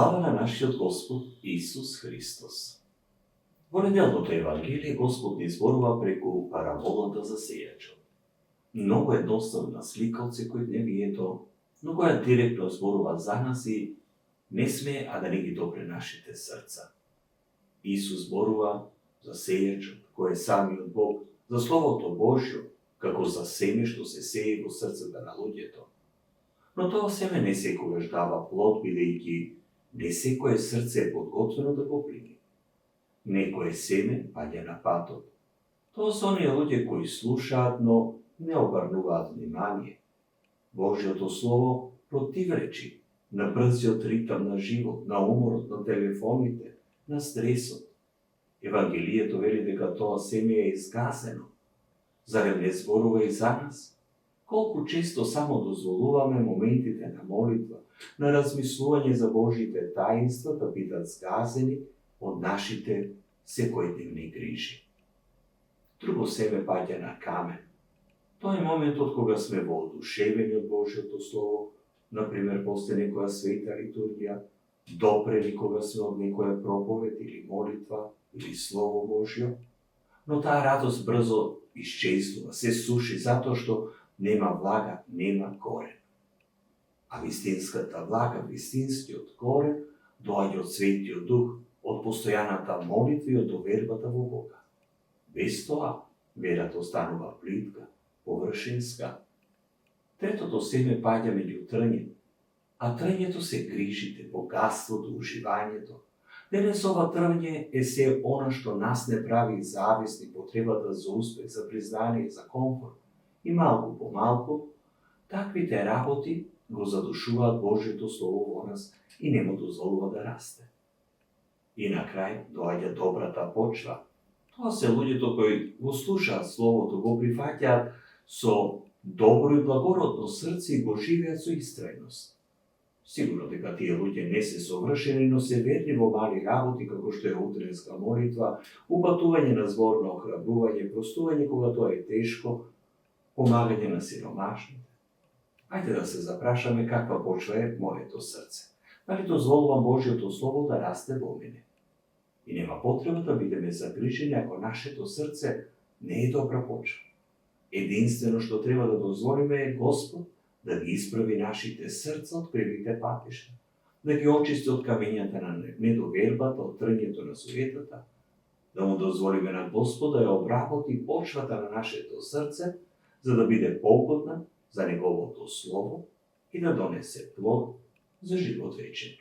Слава на нашиот Господ Исус Христос. Во неделното Евангелие Господ ни зборува преку параболата за сејачот. Многу едноставна слика од секојдневието, но која директно зборува за нас и не сме да не ги допре нашите срца. Исус зборува за сејачот, кој е самиот Бог, за Словото Божјо, како за семе што се сее во срцата на луѓето. Но тоа семе не секогаш дава плод, бидејќи не секое срце е подготвено да го прими. Некое семе паѓа на патот. Тоа се оние луѓе кои слушаат, но не обрнуваат внимание. Божјото Слово противречи на брзиот ритам на живот, на уморот, на телефоните, на стресот. Евангелието вели дека тоа семе е изгасено. Зарем не зборува и за нас? Колку често само дозволуваме моментите на молитва, на размислување за Божите таинства да бидат згазени од нашите секојдневни грижи. Друго семе паѓа на камен. Тоа е моментот кога сме воодушевени од Божјото Слово, например после некоја света литургија, допрени кога сме од некоја проповед или молитва или Слово Божјо, но таа радост брзо исчезнува, се суши затоа што нема влага, нема корен. А вистинската влага, вистинскиот корен доаѓа од Светиот Дух, од постојаната молитва и од довербата во Бога. Без тоа, верата останува плитка, површинска. Третото семе паѓа меѓу трње, а трњето се грижите, богатството, уживањето. Денес ова трње е се она што нас не прави зависни, потребата за успех, за признание, за комфорт. И малку по малку, таквите работи го задушуваат Божјото Слово во нас и не му дозволува да расте. И на крај доаѓа добрата почва. Тоа се луѓето кои го слушаат Словото, го прифаќаат со добро и благородно срце и го живеат со истрајност. Сигурно дека тие луѓе не се совршени, но се верни во мали работи како што е утренска молитва, упатување на зборно охрабрување, простување кога тоа е тешко, помагање на сиромашните. Ајде да се запрашаме каква почва е моето срце. Дали дозволувам Божјото Слово да расте во мене? И нема потреба да бидеме загрижени ако нашето срце не е добра почва. Единствено што треба да дозволиме е Господ да ги исправи нашите срца од кривите патишта, да ги очисти од камењата на недовербата, од трњето на суетата, да му дозволиме на Господ да ја обработи почвата на нашето срце, за да биде погодна за Неговото Слово и да донесе плод за живот вечен.